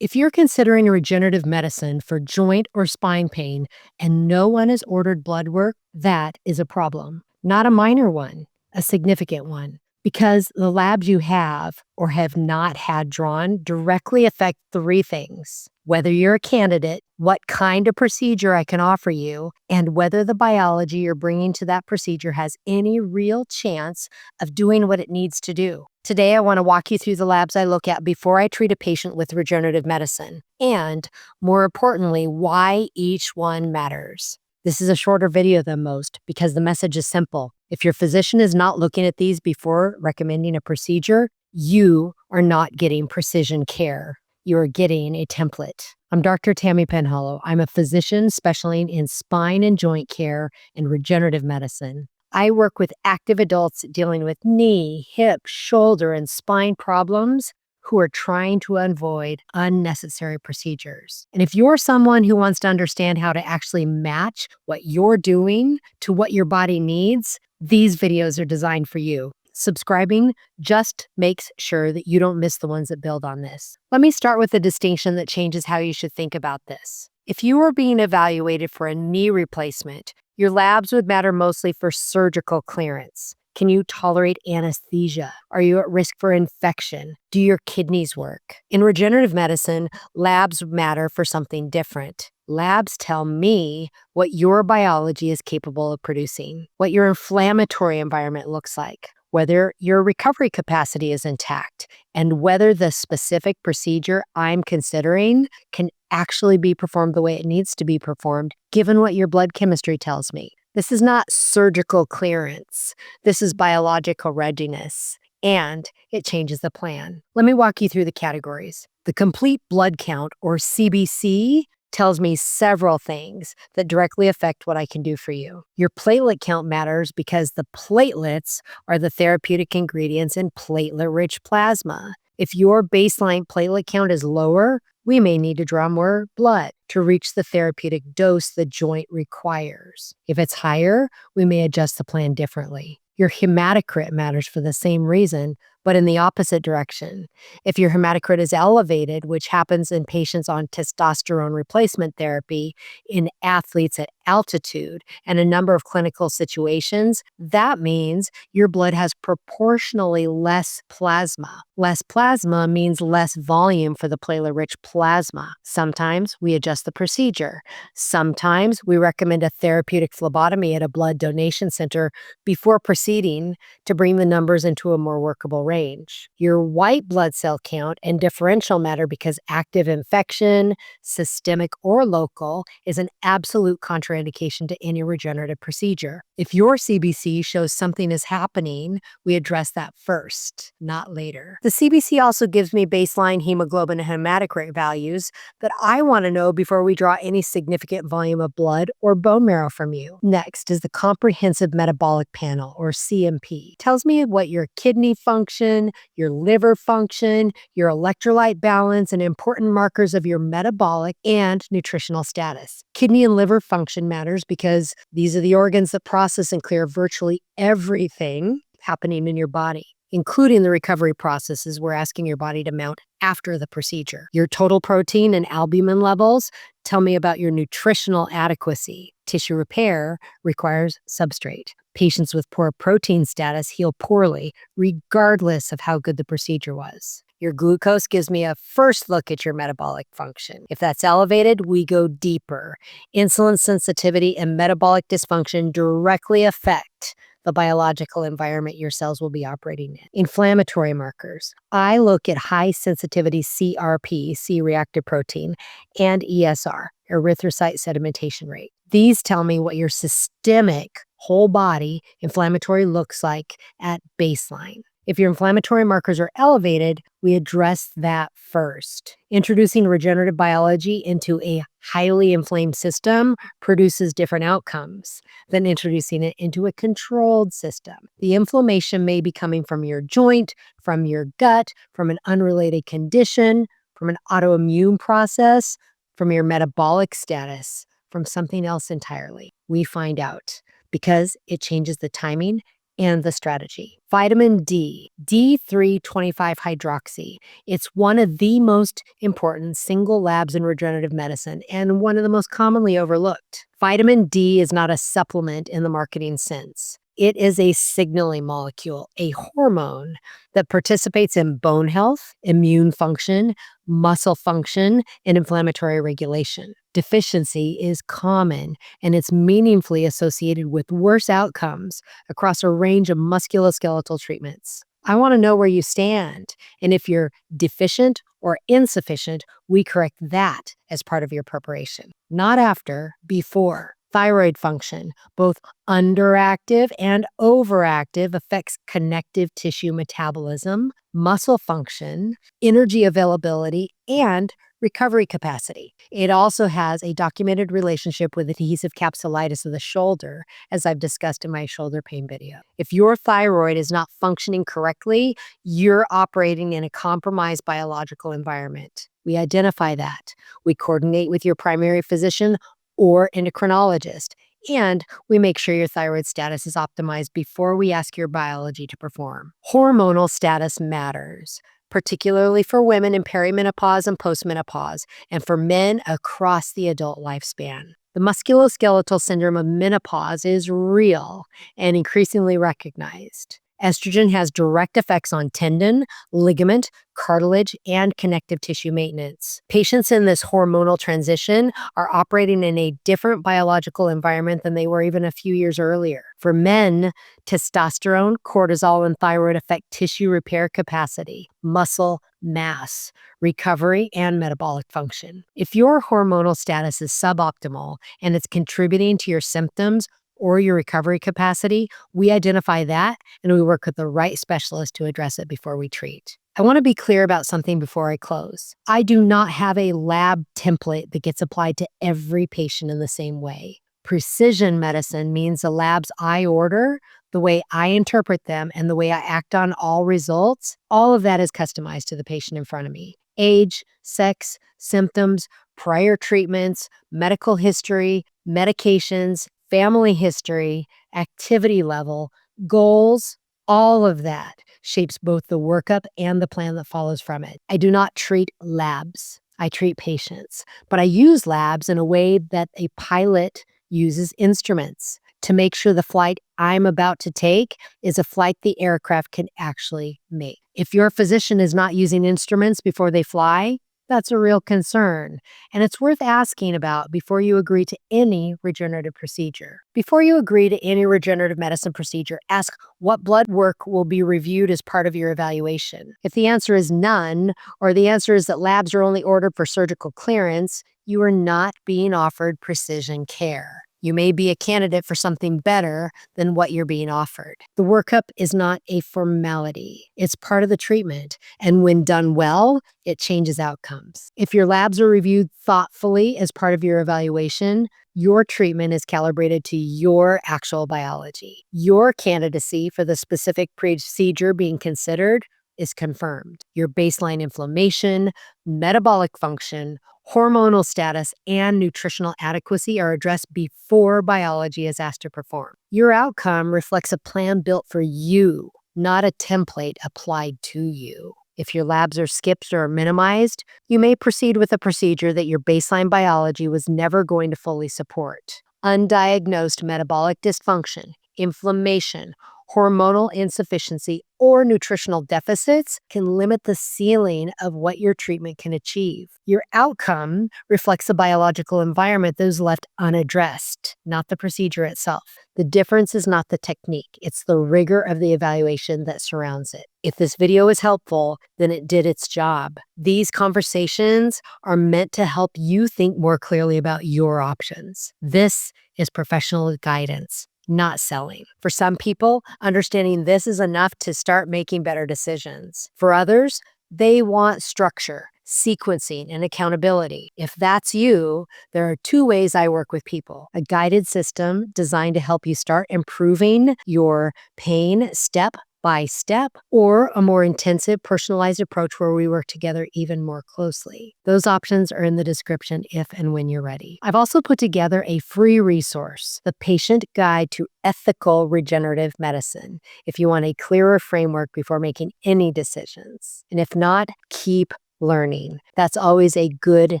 If you're considering regenerative medicine for joint or spine pain and no one has ordered blood work, that is a problem. Not a minor one, a significant one. Because the labs you have or have not had drawn directly affect three things: whether you're a candidate, what kind of procedure I can offer you, and whether the biology you're bringing to that procedure has any real chance of doing what it needs to do. Today, I want to walk you through the labs I look at before I treat a patient with regenerative medicine, and more importantly, why each one matters. This is a shorter video than most because the message is simple. If your physician is not looking at these before recommending a procedure, you are not getting precision care. You are getting a template. I'm Dr. Tammy Penhollow. I'm a physician specializing in spine and joint care and regenerative medicine. I work with active adults dealing with knee, hip, shoulder, and spine problems who are trying to avoid unnecessary procedures. And if you're someone who wants to understand how to actually match what you're doing to what your body needs, these videos are designed for you. Subscribing just makes sure that you don't miss the ones that build on this. Let me start with a distinction that changes how you should think about this. If you are being evaluated for a knee replacement, your labs would matter mostly for surgical clearance. Can you tolerate anesthesia? Are you at risk for infection? Do your kidneys work? In regenerative medicine, labs matter for something different. Labs tell me what your biology is capable of producing, what your inflammatory environment looks like, whether your recovery capacity is intact, and whether the specific procedure I'm considering can actually be performed the way it needs to be performed, given what your blood chemistry tells me. This is not surgical clearance. This is biological readiness, and it changes the plan. Let me walk you through the categories. The complete blood count, or CBC, tells me several things that directly affect what I can do for you. Your platelet count matters because the platelets are the therapeutic ingredients in platelet-rich plasma. If your baseline platelet count is lower, we may need to draw more blood to reach the therapeutic dose the joint requires. If it's higher, we may adjust the plan differently. Your hematocrit matters for the same reason, but in the opposite direction. If your hematocrit is elevated, which happens in patients on testosterone replacement therapy, in athletes at altitude, and a number of clinical situations, that means your blood has proportionally less plasma. Less plasma means less volume for the platelet-rich plasma. Sometimes we adjust the procedure. Sometimes we recommend a therapeutic phlebotomy at a blood donation center before proceeding to bring the numbers into a more workable range. Your white blood cell count and differential matter because active infection, systemic or local, is an absolute contraindication to any regenerative procedure. If your CBC shows something is happening, we address that first, not later. The CBC also gives me baseline hemoglobin and hematocrit values that I want to know before we draw any significant volume of blood or bone marrow from you. Next is the Comprehensive Metabolic Panel, or CMP. It tells me what your kidney function, your liver function, your electrolyte balance, and important markers of your metabolic and nutritional status. Kidney and liver function matters because these are the organs that process and clear virtually everything happening in your body, including the recovery processes we're asking your body to mount after the procedure. Your total protein and albumin levels tell me about your nutritional adequacy. Tissue repair requires substrate. Patients with poor protein status heal poorly, regardless of how good the procedure was. Your glucose gives me a first look at your metabolic function. If that's elevated, we go deeper. Insulin sensitivity and metabolic dysfunction directly affect the biological environment your cells will be operating in. Inflammatory markers. I look at high sensitivity CRP, C-reactive protein, and ESR, erythrocyte sedimentation rate. These tell me what your systemic, whole body inflammatory looks like at baseline. If your inflammatory markers are elevated, we address that first. Introducing regenerative biology into a highly inflamed system produces different outcomes than introducing it into a controlled system. The inflammation may be coming from your joint, from your gut, from an unrelated condition, from an autoimmune process, from your metabolic status, from something else entirely. We find out because it changes the timing and the strategy. Vitamin D, D325 hydroxy. It's one of the most important single labs in regenerative medicine and one of the most commonly overlooked. Vitamin D is not a supplement in the marketing sense. It is a signaling molecule, a hormone that participates in bone health, immune function, muscle function, and inflammatory regulation. Deficiency is common and it's meaningfully associated with worse outcomes across a range of musculoskeletal treatments. I want to know where you stand, and if you're deficient or insufficient, we correct that as part of your preparation. Not after, before. Thyroid function, both underactive and overactive, affects connective tissue metabolism, muscle function, energy availability, and recovery capacity. It also has a documented relationship with adhesive capsulitis of the shoulder, as I've discussed in my shoulder pain video. If your thyroid is not functioning correctly, you're operating in a compromised biological environment. We identify that. We coordinate with your primary physician or endocrinologist, and we make sure your thyroid status is optimized before we ask your biology to perform. Hormonal status matters, particularly for women in perimenopause and postmenopause, and for men across the adult lifespan. The musculoskeletal syndrome of menopause is real and increasingly recognized. Estrogen has direct effects on tendon, ligament, cartilage, and connective tissue maintenance. Patients in this hormonal transition are operating in a different biological environment than they were even a few years earlier. For men, testosterone, cortisol, and thyroid affect tissue repair capacity, muscle mass, recovery, and metabolic function. If your hormonal status is suboptimal and it's contributing to your symptoms or your recovery capacity, we identify that and we work with the right specialist to address it before we treat. I want to be clear about something before I close. I do not have a lab template that gets applied to every patient in the same way. Precision medicine means the labs I order, the way I interpret them, and the way I act on all results, all of that is customized to the patient in front of me. Age, sex, symptoms, prior treatments, medical history, medications, family history, activity level, goals, all of that shapes both the workup and the plan that follows from it. I do not treat labs. I treat patients, but I use labs in a way that a pilot uses instruments to make sure the flight I'm about to take is a flight the aircraft can actually make. If your physician is not using instruments before they fly, that's a real concern, and it's worth asking about before you agree to any regenerative procedure. Before you agree to any regenerative medicine procedure, ask what blood work will be reviewed as part of your evaluation. If the answer is none, or the answer is that labs are only ordered for surgical clearance, you are not being offered precision care. You may be a candidate for something better than what you're being offered. The workup is not a formality. It's part of the treatment, and when done well, it changes outcomes. If your labs are reviewed thoughtfully as part of your evaluation, your treatment is calibrated to your actual biology. Your candidacy for the specific procedure being considered is confirmed. Your baseline inflammation, metabolic function, hormonal status, and nutritional adequacy are addressed before biology is asked to perform. Your outcome reflects a plan built for you, not a template applied to you. If your labs are skipped or minimized, you may proceed with a procedure that your baseline biology was never going to fully support. Undiagnosed metabolic dysfunction, inflammation, hormonal insufficiency, or nutritional deficits can limit the ceiling of what your treatment can achieve. Your outcome reflects the biological environment that is left unaddressed, not the procedure itself. The difference is not the technique, it's the rigor of the evaluation that surrounds it. If this video is helpful, then it did its job. These conversations are meant to help you think more clearly about your options. This is professional guidance, not selling. For some people, understanding this is enough to start making better decisions. For others, they want structure, sequencing, and accountability. If that's you, there are two ways I work with people. A guided system designed to help you start improving your pain step by step, or a more intensive, personalized approach where we work together even more closely. Those options are in the description if and when you're ready. I've also put together a free resource, The Patient Guide to Ethical Regenerative Medicine, if you want a clearer framework before making any decisions. And if not, keep learning. That's always a good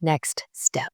next step.